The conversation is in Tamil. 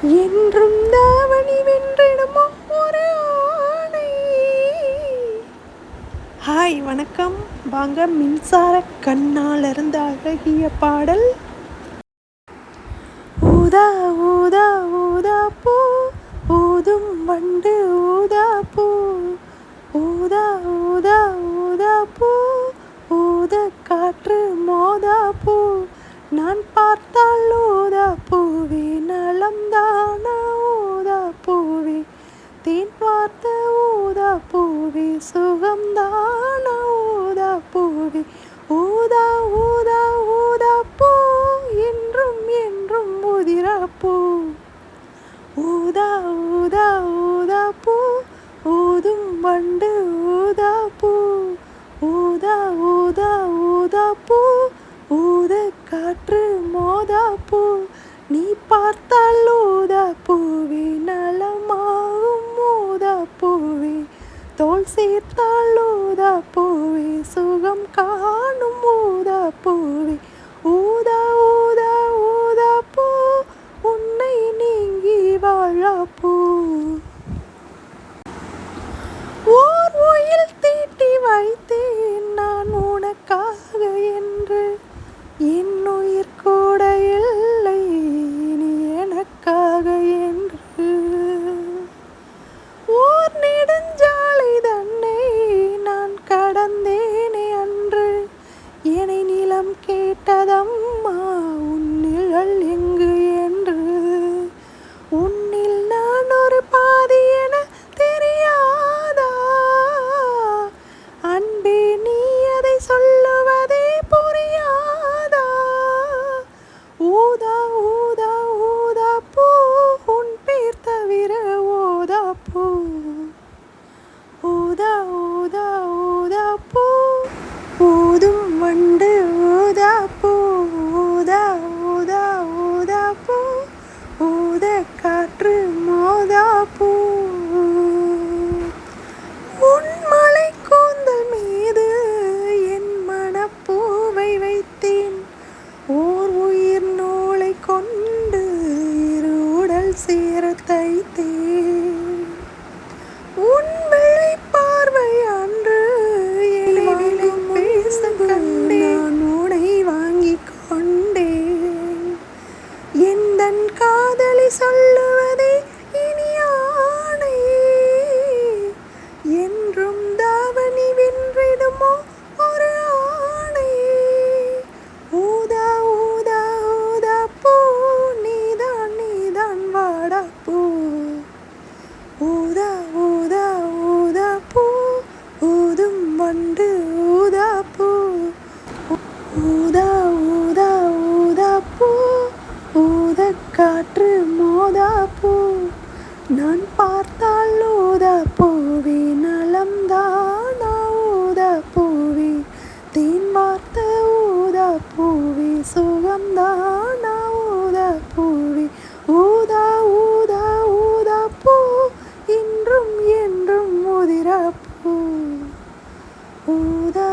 என்றும் தாவணி வென்றிடுமோ ஒரு ஆணை. ஹாய் வணக்கம், வாங்க மின்சார கண்ணால் இருந்த அழகிய பாடல். ஊதா ஊதா ஊதா பூ ஊதும் வண்டு ஊதா பூ, ஊதா ஊதா ஊதா பூ ஊத காற்று மோதா பூ, நான் பார்த்தால் ஊதா பூவே நலம்தானா ஊதா பூவே, தேன் பார்த்த ஊதா பூவே சுகம்தானா ஊதா பூவே, ஊதா ஊதா ஊதா பூ என்றும் என்றும் உதிரா பூ, ஊதா ஊதா ஊதா பூ ஊதும் வண்டு ஊதா பூ, ஊதா ஊதா ஊதா பூ ஊத காற்று மோதா பூ, நீ பார்த்தால் ஊதா பூவே நலமாகும் ஊதா பூவே, தோள் சேர்த்தால் ஊதா பூவே சுகம் காணும் ஊதா பூவே, ஊதா ஊதா ஊதா பூ உன்னை நீங்கி வாழா பூ. ஓர் உயில் தீட்டி வைத்தேன் நான் உனக்காக என்று, என் உயிர் கூட இல்லை நீ எனக்காக என்று, ஓர் நெடுஞ்சாலை தன்னை நான் கடந்தேனே அன்று, என்னை நிலம் கேட்டதம்மா உன் நிழல் எங்கு என்று, உன்னில் நான் ஒரு பாதி என தெரியாதா அன்பே, நீ அதை சொல்லுவதே புரியாதா, ஊதா ஊதா ஊதா பூ உன் பேர் தவிர ஊதா பூ, ஊதா ஊதா ஊதா பூ ஊதும் வண்டு ஊதா பூ, ஊதா ஊதா ஊதா பூ ஊத காற்று மோதா பூ, உன் மலை கூந்தல் மீது என் மனப்பூவை வைத்தேன், ஓர் உயிர் நூலை கொண்டு இரு உடல் சேர தைத்தேன், உன் விழி பார்வை அன்று எளிதில் பேச கண்டேன், நான் உனை வாங்கிக் கொண்டேன், எந்தன் காதலி சொல்லுவதே இனி ஆணை, என்றும் தாவணி வென்றிடுமோ ஒரு ஆணை, ஊதா ஊதா ஊதா பூ நீதான் நீதான் வாடா பூ, ஊதா ஊதா ஊதா பூ ஊதும் வண்டு ஊதா பூ, ஊதா ஊதா ஊதா பூ ஊத காற்று மோதா பூ, நான் பார்த்தால் ஊதா பூவே நலம்தானா ஊதா பூவே, தேன் வார்த்த ஊதா பூவே சுகம்தானா ஊதா பூவே, ஊதா ஊதா ஊதா பூ என்றும் என்றும் உதிரா பூ, ஊதா